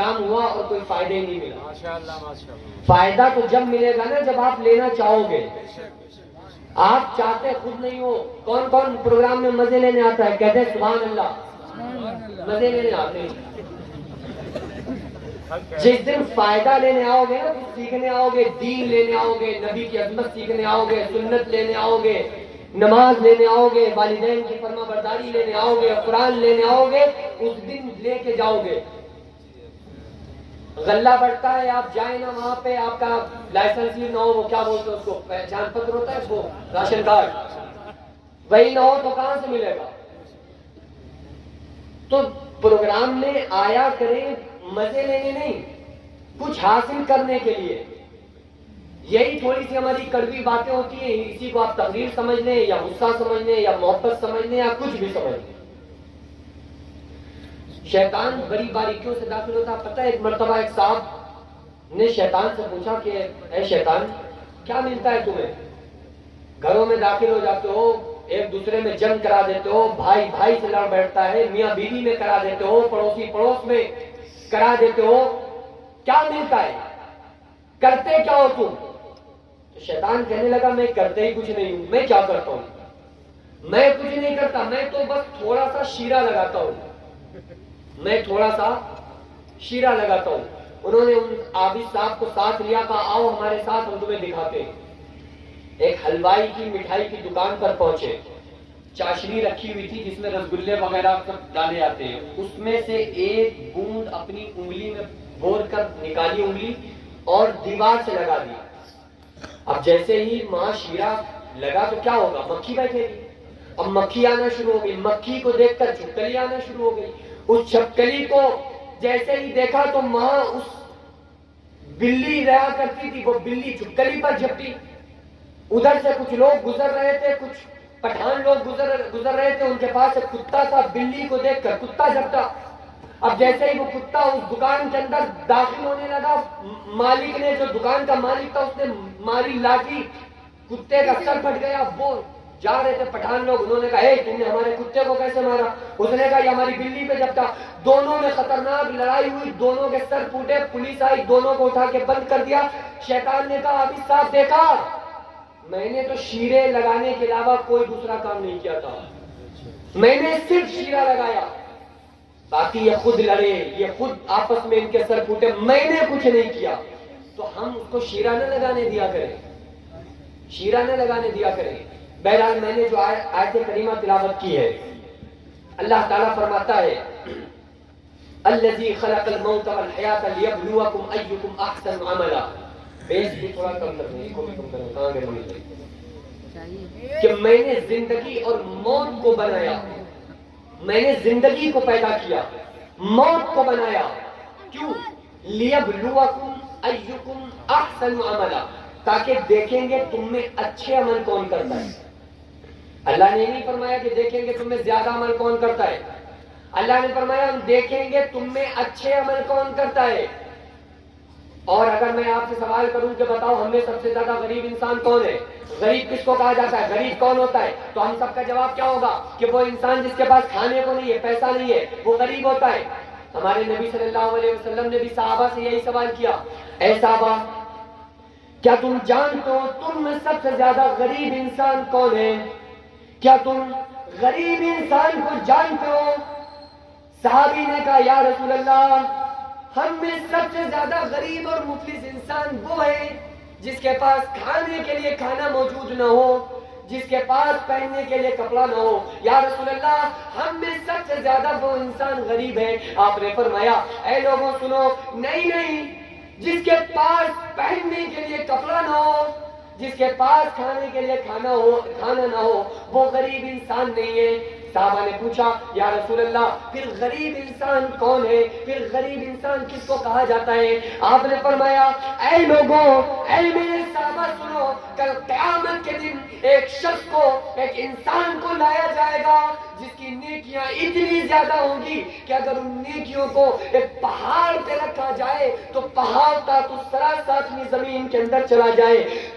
حرام ہوا اور کوئی فائدہ ہی نہیں ملا. ماشاءاللہ ماشاءاللہ. فائدہ تو جب ملے گا نا جب آپ لینا چاہو گے. آپ چاہتے خود نہیں ہو. کون کون پروگرام میں مزے لینے آتا ہے؟ کہتے ہیں سبحان اللہ. مزے لینے آتے ہیں. جس دن فائدہ لینے آؤ گے نا، سیکھنے آؤ گے، دین لینے آؤ گے، نبی کی عظمت سیکھنے آؤ گے، سنت لینے آؤ گے، نماز لینے آؤ گے، والدین کی فرما برداری لینے آؤ گے، قرآن لینے آؤ گے، اس دن لے کے جاؤ گے. غلہ بڑھتا ہے، آپ جائیں نا وہاں پہ، آپ کا لائسنس ہی نہ ہو، وہ کیا بولتے ہیں اس کو، پہچان پتر ہوتا ہے اس کو، راشن کارڈ، وہی نہ ہو تو کہاں سے ملے گا؟ تو پروگرام میں آیا کریں مزے لینے نہیں، کچھ حاصل کرنے کے لیے. یہی تھوڑی سی ہماری کڑوی باتیں ہوتی ہیں، اسی کو آپ تقریر سمجھ لیں یا غصہ سمجھ لیں یا محبت سمجھ لیں یا کچھ بھی سمجھ لیں. شیطان بڑی باریکیوں سے داخل ہوتا. پتہ ہے ایک مرتبہ ایک صاحب نے شیطان سے پوچھا کہ اے شیطان، کیا ملتا ہے تمہیں؟ گھروں میں داخل ہو جاتے ہو، ایک دوسرے میں جنگ کرا دیتے ہو، بھائی بھائی سے لڑ بیٹھتا ہے، میاں بیوی میں کرا دیتے ہو، پڑوسی پڑوس میں کرا دیتے ہو، کیا ملتا ہے؟ کرتے کیا ہو تم؟ تو شیطان کہنے لگا میں کرتے ہی کچھ نہیں ہوں. میں کیا کرتا ہوں؟ میں کچھ نہیں کرتا، میں تو بس تھوڑا سا شیرہ لگاتا ہوں. میں تھوڑا سا شیرہ لگاتا ہوں. انہوں نے ان عابد صاحب کو ساتھ لیا، کہا آؤ ہمارے ساتھ، ہم تمہیں دکھاتے ہیں. ایک حلوائی کی مٹھائی کی دکان پر پہنچے. چاشنی رکھی ہوئی تھی جس میں رسگلے وغیرہ سب ڈالے جاتے ہیں. اس میں سے ایک بوند اپنی انگلی میں بور کر نکالی انگلی اور دیوار سے لگا دی. اب جیسے ہی وہاں شیرہ لگا تو کیا ہوگا؟ مکھی بیٹھے گی. اب مکھی آنا شروع ہو گئی. مکھی کو دیکھ کر چھپکلی آنا شروع ہو گئی. اس چھپکلی کو جیسے ہی دیکھا تو وہاں اس بلی رہا کرتی تھی، وہ بلی چھپکلی پر جھپٹی. ادھر سے کچھ لوگ گزر رہے تھے، کچھ پٹھان لوگ گزر رہے تھے، ان کے پاس ایک کتا تھا. بلی کو دیکھ کر کتا جھپٹا. اب جیسے ہی وہ کتا اس دکان کے اندر داخل ہونے لگا، مالک نے، جو دکان کا مالک تھا، اس نے ماری لاٹھی، کتے کا سر پھٹ گیا. وہ جا رہے تھے پٹھان لوگ، انہوں نے کہا اے تم نے ہمارے کتے کو کیسے مارا؟ اس نے کہا یہ ہماری بلی پہ جھپٹا. دونوں میں خطرناک لڑائی ہوئی، دونوں کے سر پھوٹے. پولیس آئی، دونوں کو اٹھا کے بند کر دیا. شیطان نے کہا ابھی صاحب دیکھا، میں نے تو شیرے لگانے کے علاوہ کوئی دوسرا کام نہیں کیا تھا. میں نے صرف شیرہ لگایا، باقی یہ خود لڑے، یہ خود آپس میں ان کے سر پھوٹے، میں نے کچھ نہیں کیا. تو ہم اس کو شیرہ نہ لگانے دیا کریں، شیرہ نہ لگانے دیا کریں. بہرحال میں نے جو آیت کریمہ تلاوت کی ہے، اللہ تعالیٰ فرماتا ہے الذی خلق الموت والحیات لیبلوکم ایکم احسن عملا. بیس بھی تھوڑا کم کر دیں، کہاں گئے مجھے، کہ میں نے زندگی اور موت کو بنایا. میں نے زندگی کو پیدا کیا، موت کو بنایا. کیوں؟ لیبلوکم ایکم احسن عملا، تاکہ دیکھیں گے تم میں اچھے عمل کون کرتا ہے. اللہ نے نہیں فرمایا کہ دیکھیں گے تم میں زیادہ عمل کون کرتا ہے. اللہ نے فرمایا ہم دیکھیں گے تم میں اچھے عمل کون کرتا ہے. اور اگر میں آپ سے سوال کروں کہ بتاؤ ہم میں سب سے زیادہ غریب انسان کون ہے؟ غریب کس کو کہا جاتا ہے؟ غریب کون ہوتا ہے؟ تو ہم سب کا جواب کیا ہوگا کہ وہ انسان جس کے پاس کھانے کو نہیں ہے، پیسہ نہیں ہے، وہ غریب ہوتا ہے. ہمارے نبی صلی اللہ علیہ وسلم نے بھی صحابہ سے یہی سوال کیا، اے صحابہ کیا تم جانتے ہو تم میں سب سے زیادہ غریب انسان کون ہے؟ کیا تم غریب انسان کو جانتے ہو؟ صحابی نے کہا یا رسول اللہ، ہم میں سب سے زیادہ غریب اور مفلس انسان وہ ہے جس کے پاس کھانے کے لیے کھانا موجود نہ ہو، جس کے پاس پہننے کے لیے کپڑا نہ ہو. یا رسول اللہ، ہم میں سب سے زیادہ وہ انسان غریب ہے. آپ نے فرمایا اے لوگوں سنو، نہیں، جس کے پاس پہننے کے لیے کپڑا نہ ہو، جس کے پاس کھانے کے لیے کھانا نہ ہو، وہ غریب انسان نہیں ہے. صحابہ نے پوچھا یا رسول اللہ پھر غریب انسان کون ہے؟ پھر غریب انسان کس کو کہا جاتا ہے؟ آپ نے فرمایا اے لوگوں، اے میرے صحابہ سنو، کل قیامت کے دن ایک شخص کو، ایک انسان کو لایا جائے گا جس کی نیکیاں اتنی زیادہ ہوں گی کہ اگر ان نیکیوں کو ایک پہاڑ پہ رکھا جائے تو پہاڑ تا تو 7 زمین کے اندر چلا جائے.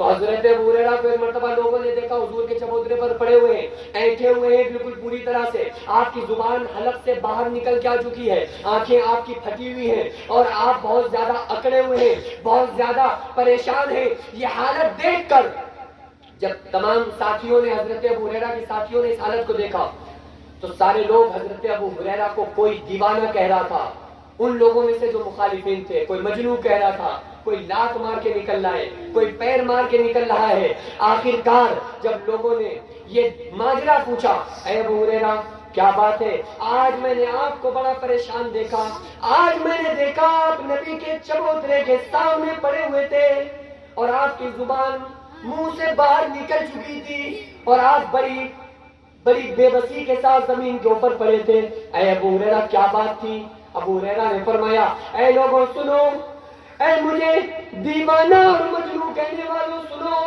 تو حضرت ابو ہریرہ کو ایک مرتبہ لوگوں نے دیکھا حضور کے چبوترے پر پڑے ہوئے ہیں، اینٹھے ہوئے ہیں بالکل پوری طرح سے، آپ کی زبان حلق سے باہر نکل کے آ چکی ہے، آنکھیں آپ کی پھٹی ہوئی ہیں اور آپ بہت زیادہ اکڑے ہوئے ہیں، بہت زیادہ پریشان ہیں۔ یہ حالت دیکھ کر جب تمام ساتھیوں نے، حضرت ابو ہریرہ کے ساتھیوں نے اس حالت کو دیکھا تو سارے لوگ حضرت ابو ہریرہ کو کوئی دیوانہ کہہ رہا تھا، ان لوگوں میں سے جو مخالفین تھے، کوئی مجنون کہہ رہا تھا، کوئی لات مار کے نکل رہا ہے، کوئی پیر مار کے نکل رہا ہے۔ آخرکار جب لوگوں نے یہ ماجرا پوچھا، اے ابو ہریرہ کیا بات ہے؟ آج میں نے آپ کو بڑا پریشان دیکھا، آج میں نے دیکھا آپ نبی کے چبوترے کے سامنے پڑے ہوئے تھے اور آپ کی زبان منہ سے باہر نکل چکی تھی اور آپ بڑی بے بسی کے ساتھ زمین کے اوپر پڑے تھے۔ اے ابو ہریرہ کیا بات تھی؟ ابو ہریرہ نے فرمایا، اے لوگوں سنو، اے مجھے دیوانہ اور مجنون کہنے والوں سنو،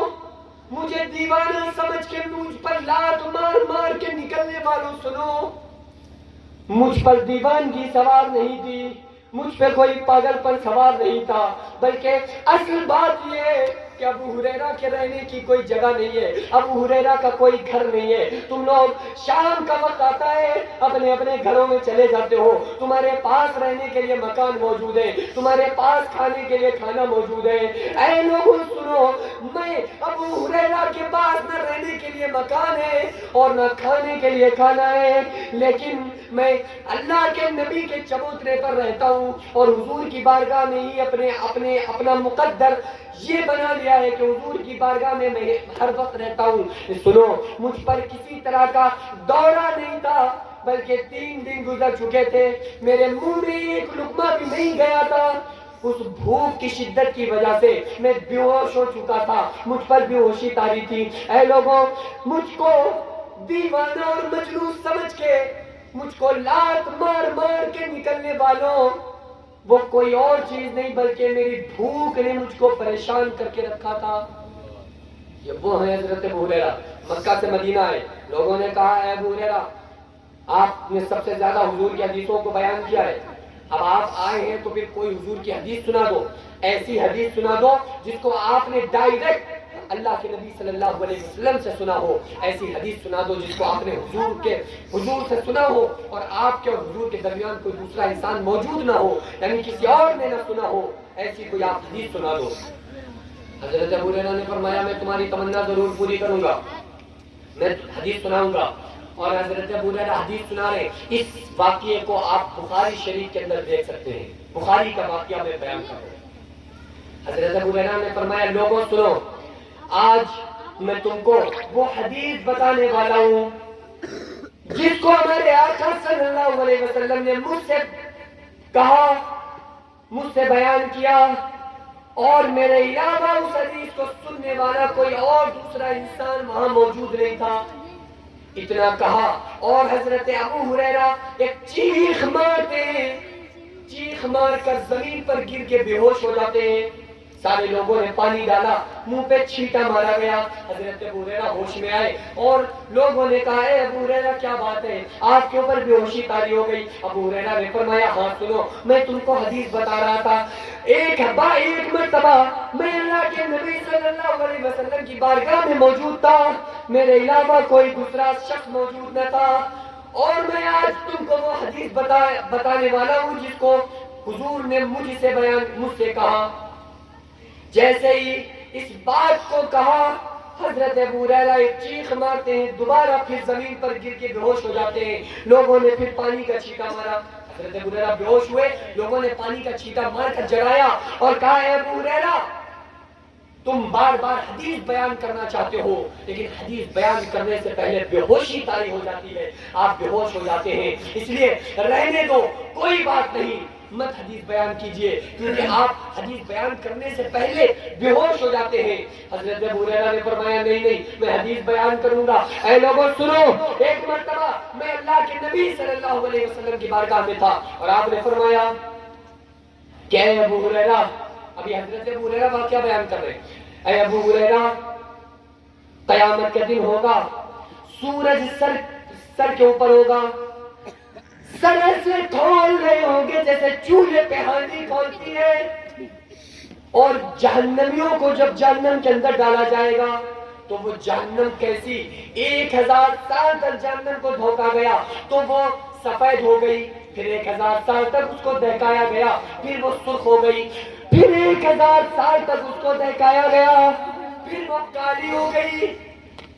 مجھے دیوانہ سمجھ کے مجھ پر لات مار مار کے نکلنے والوں سنو، مجھ پر دیوانگی سوار نہیں تھی، مجھ پہ کوئی پاگل پن سوار نہیں تھا، بلکہ اصل بات یہ ہے کہ ابو ہریرہ کے رہنے کی کوئی جگہ نہیں ہے، ابو ہریرہ کا کوئی گھر نہیں ہے، تم لوگ شام کا وقت آتا ہے اپنے اپنے گھروں میں چلے جاتے ہو، تمہارے پاس رہنے کے لیے مکان موجود ہے، تمہارے پاس کھانے کے لیے کھانا موجود ہے۔ اے لوگوں سنو، میں ابو ہریرہ کے پاس نہ رہنے کے لیے مکان ہے اور نہ کھانے کے لیے کھانا ہے، لیکن میں اللہ کے نبی کے چبوترے پر رہتا ہوں اور حضور کی بارگاہ میں ہی اپنا مقدر یہ بنا لیا ہے کہ حضور کی بارگاہ میں میں ہر وقت رہتا ہوں۔ سنو، مجھ پر کسی طرح کا دورہ نہیں تھا، بلکہ 3 دن گزر چکے تھے، میرے منہ میں ایک لقمہ بھی نہیں گیا تھا، اس بھوک کی شدت کی وجہ سے میں بے ہوش ہو چکا تھا، مجھ پر بے ہوشی طاری تھی۔ اے لوگوں، مجھ کو دیوانہ اور مجنون سمجھ کے، مجھ کو لات مار مار کے نکلنے والوں، وہ کوئی اور چیز نہیں بلکہ میری بھوک نے مجھ کو پریشان کر کے رکھا تھا۔ یہ وہ ہیں حضرت ابو ہریرہ، مکہ سے مدینہ آئے، لوگوں نے کہا اے ابو ہریرہ آپ نے سب سے زیادہ حضور کی حدیثوں کو بیان کیا ہے، اب آپ آئے ہیں تو پھر کوئی حضور کی حدیث سنا دو، ایسی حدیث سنا دو جس کو آپ نے ڈائریکٹ اللہ کے نبی صلی اللہ علیہ وسلم سے سنا ہو، ایسی حدیث سنا دو جس کو آپ نے حضور سے سنا ہو اور آپ کے اور حضور کے درمیان کوئی دوسرا انسان موجود نہ ہو، یعنی کسی اور نے نہ سنا ہو، ایسی کوئی آپ حدیث سنا دو۔ حضرت ابو ہریرہ نے فرمایا میں تمہاری تمنا ضرور پوری کروں گا، میں حدیث سناؤں گا۔ اور حضرت ابو ہریرہ حدیث سنا رہے، اس واقعے کو آپ بخاری شریف کے اندر دیکھ سکتے ہیں، بخاری کا واقعہ میں بیان کر رہا ہوں۔ حضرت ابو ہریرہ نے فرمایا لوگوں سنو، آج میں تم کو وہ حدیث بتانے والا ہوں جس کو ہمارے آقا صلی اللہ علیہ وسلم نے مجھ سے کہا، مجھ سے بیان کیا، اور میرے علاوہ اس حدیث کو سننے والا کوئی اور دوسرا انسان وہاں موجود نہیں تھا۔ اتنا کہا اور حضرت ابو ہریرہ ایک چیخ مارتے ہیں، چیخ مار کر زمین پر گر کے بے ہوش ہو جاتے ہیں۔ سارے لوگوں نے پانی ڈالا، منہ پہ چھینٹا مارا گیا، حضرت ابو ہریرہ ہوش میں آئے اور لوگوں نے کہا اے ابو ہریرہ کیا بات ہے، آپ کے اوپر بے ہوشی طاری ہو گئی؟ ابو ہریرہ نے فرمایا ہاں سنو، میں تم کو حدیث بتا رہا تھا، ایک مرتبہ میں اللہ کے نبی صلی اللہ علیہ وسلم کی بارگاہ میں موجود تھا، میرے علاوہ کوئی دوسرا شخص موجود نہ تھا، اور میں آج تم کو وہ حدیث بتانے والا ہوں جس کو حضور نے مجھ سے کہا۔ جیسے ہی اس بات کو کہا حضرت ابو ہریرہ ایک چیخ مارتے ہیں، دوبارہ پھر زمین پر گر کے بے ہوش ہو جاتے ہیں۔ لوگوں نے پھر پانی کا چھینٹا مارا، حضرت ابو ہریرہ بے ہوش ہوئے، لوگوں نے پانی کا چھینٹا مار کر جگایا اور کہا اے ابو ہریرہ تم بار بار حدیث بیان کرنا چاہتے ہو، لیکن حدیث بیان کرنے سے پہلے بے ہوشی طاری ہو جاتی ہے، آپ بے ہوش ہو جاتے ہیں، اس لیے رہنے دو، کوئی بات نہیں، مت حدیث بیان کیجئے، کیونکہ آپ حدیث بیان کرنے سے پہلے بے ہوش ہو جاتے ہیں۔ حضرت ابو ہریرہ نے فرمایا نہیں میں حدیث بیان کروں گا۔ اے لوگوں سنو، ایک مرتبہ میں اللہ کے نبی صلی اللہ علیہ وسلم کی بارگاہ میں تھا اور آپ نے فرمایا کہ اے ابو ہریرہ، ابھی حضرت ابو ہریرہ واقعہ بیان کر رہے ہیں، اے ابو ہریرہ قیامت کا دن ہوگا، سورج سر کے اوپر ہوگا، سر سے کھول رہے ہوں گے جیسے چولہے پہ ہانڈی کھولتی ہے، اور جہنمیوں کو جب جہنم کے اندر ڈالا جائے گا تو وہ جہنم کیسی 1000 سال تک جہنم کو دھوکا گیا تو وہ سفید ہو گئی، پھر 1000 سال تک اس کو دہکایا گیا، پھر وہ سرخ ہو گئی، پھر 1000 سال تک اس کو دہکایا گیا، پھر وہ کالی ہو گئی،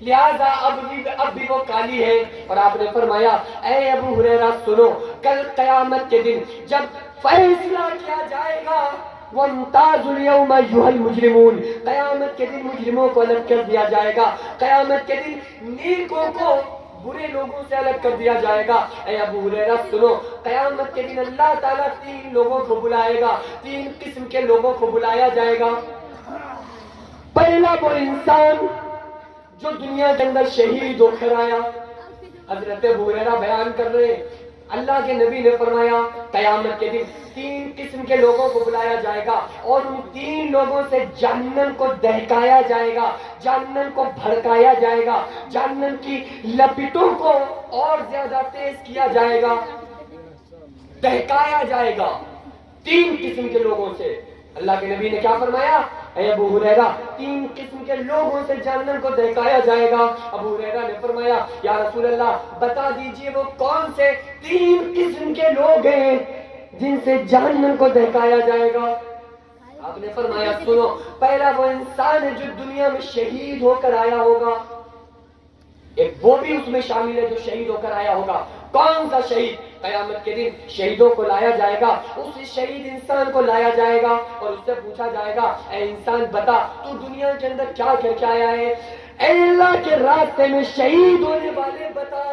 لہذا اب بھی وہ کالی ہے۔ اور آپ نے فرمایا اے ابو ہریرہ سنو، کل قیامت کے دن جب فیصلہ کیا جائے گا وَامْتَازُوا الْيَوْمَ أَيُّهَا الْمُجْرِمُونَ، قیامت کے دن مجرموں کو الگ کر دیا جائے گا، قیامت کے دن نیکوں کو برے لوگوں سے الگ کر دیا جائے گا۔ اے ابو ہریرہ سنو، قیامت کے دن اللہ تعالیٰ 3 لوگوں کو بلائے گا، 3 قسم کے لوگوں کو بلایا جائے گا۔ پہلا وہ انسان جو دنیا کے اندر شہید ہو کر آیا، حضرت ابو ہریرہ بیان کر رہے ہیں، اللہ کے نبی نے فرمایا قیامت کے دن 3 قسم کے لوگوں کو بلایا جائے گا اور ان 3 لوگوں سے جہنم کو دہکایا جائے گا، جہنم کو بھڑکایا جائے گا، جہنم کی لپٹوں کو اور زیادہ تیز کیا جائے گا، دہکایا جائے گا 3 قسم کے لوگوں سے۔ اللہ کے نبی نے کیا فرمایا؟ اے ابو ہریرہ 3 قسم کے لوگوں سے جہنم کو دہکایا جائے گا۔ ابو ہریرہ نے فرمایا یا رسول اللہ بتا دیجئے وہ کون سے 3 قسم کے لوگ ہیں جن سے جہنم کو دہکایا جائے گا؟ آپ نے فرمایا سنو، پہلا وہ انسان ہے جو دنیا میں شہید ہو کر آیا ہوگا، ایک وہ بھی اس میں شامل ہے جو شہید ہو کر آیا ہوگا۔ کون سا شہید؟ قیامت کے دن شہیدوں کو لایا جائے گا، اس شہید انسان کو لایا جائے گا اور اس سے پوچھا جائے گا اے انسان بتا تو دنیا کے اندر کیا کر کے آیا ہے؟ اے اللہ کے راستے میں شہید ہونے والے بتا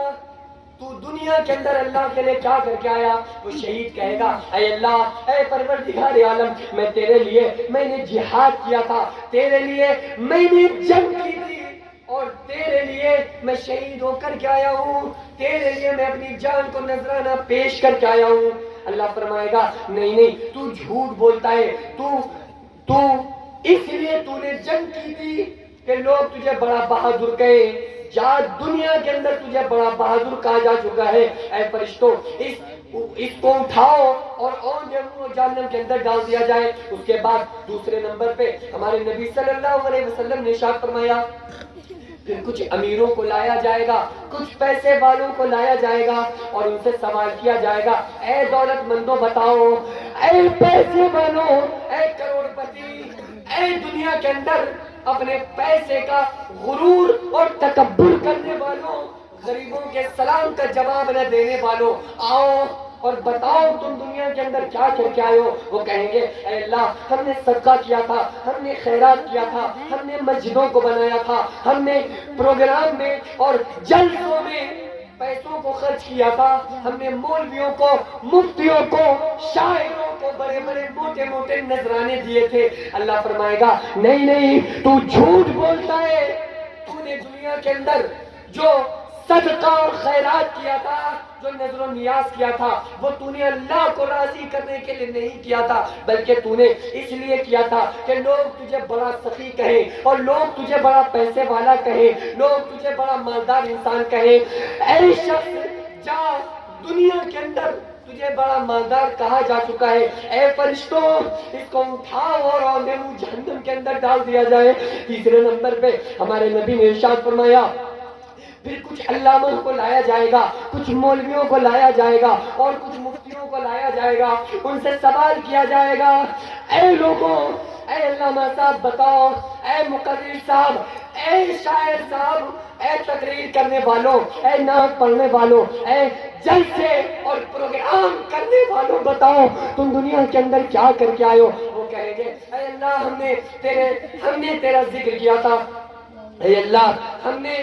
تو دنیا کے اندر اللہ کے لیے کیا کر کے آیا؟ وہ شہید کہے گا اے اللہ، اے پروردگار عالم، میں تیرے لیے میں نے جہاد کیا تھا، تیرے لیے میں نے جنگ کی تھی اور تیرے لیے میں شہید ہو کر کے آیا ہوں، تیرے لیے میں اپنی جان کو نذرانہ پیش کر کے آیا ہوں۔ اللہ فرمائے گا نہیں نہیں تو جھوٹ بولتا ہے، تو اس لیے تو نے جنگ کی تھی کہ لوگ تجھے بڑا بہادر کہے، جا دنیا کے اندر تجھے بڑا بہادر کہا جا چکا ہے۔ اے فرشتوں اس کو اٹھاؤ اور جہنم کے اندر ڈال دیا جائے۔ اس کے بعد دوسرے نمبر پہ ہمارے نبی صلی اللہ علیہ وسلم نے ارشاد فرمایا پھر کچھ امیروں کو لایا جائے گا، کچھ پیسے والوں کو لایا جائے گا اور ان سے سوال کیا جائے گا اے دولت مندوں بتاؤ، اے پیسے والوں، اے کروڑ پتی، اے دنیا کے اندر اپنے پیسے کا غرور اور تکبر کرنے والوں، غریبوں کے سلام کا جواب نہ دینے والوں، آؤ اور بتاؤ تم دنیا کے اندر کیا کر کے آئے ہو؟ وہ کہیں گے اے اللہ ہم نے صدقہ کیا تھا، ہم نے خیرات کیا تھا، ہم نے مسجدوں کو بنایا تھا، ہم نے پروگرام میں اور جلسوں میں پیسوں کو خرچ کیا تھا، ہم نے مولویوں کو، مفتیوں کو، شاعروں کو بڑے بڑے موٹے موٹے نذرانے دیے تھے۔ اللہ فرمائے گا نہیں نہیں تو جھوٹ بولتا ہے، تو نے دنیا کے اندر جو صدقہ اور خیرات کیا تھا، جو نذر و نیاز کیا تھا، وہ تو نے اللہ کو راضی کرنے کے لیے نہیں کیا تھا، بلکہ تو نے اس لیے کیا تھا کہ لوگ تجھے بڑا سخی کہیں اور لوگ تجھے بڑا پیسے والا کہیں، لوگ تجھے بڑا مالدار انسان کہیں۔ اے شخص جا دنیا کے اندر تجھے بڑا مالدار کہا جا چکا ہے، اے فرشتوں اس کو اٹھاؤ اور جہنم کے اندر ڈال دیا جائے۔ تیسرے نمبر پہ ہمارے نبی نے ارشاد فرمایا پھر کچھ علامہ کو لایا جائے گا، کچھ مولویوں کو لایا جائے گا اور کچھ مفتیوں کو لایا جائے گا، ان سے سوال کیا جائے گا اے لوگوں، اے علامہ صاحب بتاؤ، اے مقرر صاحب، اے شاعر صاحب، اے تقریر کرنے والوں، اے نعت پڑھنے والوں، اے جلسے اور پروگرام کرنے والوں بتاؤ تم دنیا کے اندر کیا کر کے آئے ہو؟ وہ کہیں گے اے اللہ ہم نے تیرا ذکر کیا تھا، اے اللہ ہم نے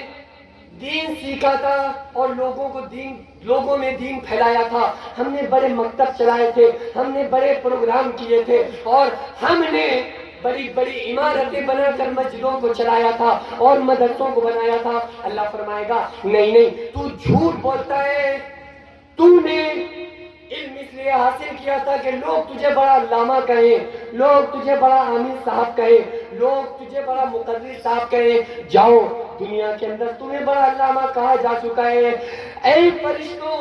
دین سیکھا تھا اور لوگوں میں دین پھیلایا تھا، ہم نے بڑے مکتب چلائے تھے، ہم نے بڑے پروگرام کیے تھے اور ہم نے بڑی بڑی عمارتیں بنا کر مسجدوں کو چلایا تھا اور مدرسوں کو بنایا تھا۔ اللہ فرمائے گا نہیں نہیں تو جھوٹ بولتا ہے، تو نے علم اس لیے حاصل کیا تھا کہ لوگ تجھے بڑا علامہ کہیں، لوگ تجھے بڑا عامل صاحب کہیں، لوگ تجھے بڑا مقرر صاحب کہیں، جاؤ دنیا کے اندر تمہیں بڑا علامہ کہا جا چکا ہے۔ اے فرشتوں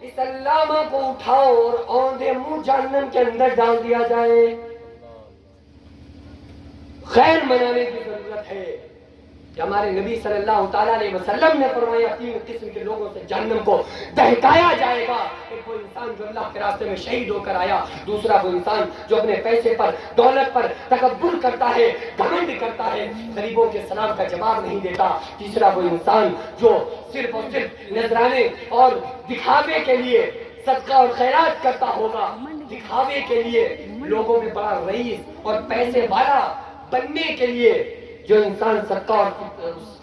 اس علامہ کو اٹھاؤ اور اوندھے منہ جہنم کے اندر ڈال دیا جائے۔ خیر منانے کی ضرورت ہے کہ ہمارے نبی صلی اللہ تعالیٰ علیہ وسلم نے فرمایا 3 قسم کے لوگوں سے جہنم کو دہکایا جائے گا. ایک وہ انسان جو اللہ کے راستے میں شہید ہو کر آیا, دوسرا وہ انسان جو اپنے پیسے پر دولت پر تکبر کرتا ہے, گھمنڈ کرتا ہے, غریبوں کے سلام کا جواب نہیں دیتا, تیسرا وہ انسان جو صرف اور صرف نذرانے اور دکھاوے کے لیے صدقہ اور خیرات کرتا ہوگا, دکھاوے کے لیے, لوگوں میں بڑا رئیس اور پیسے والا بننے کے لیے جو انسان صدقہ اور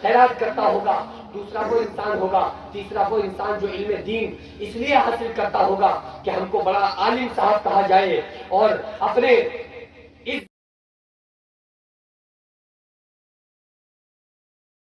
خیرات کرتا ہوگا. دوسرا وہ انسان ہوگا, تیسرا وہ انسان جو علم دین اس لیے حاصل کرتا ہوگا کہ ہم کو بڑا عالم صاحب کہا جائے اور اپنے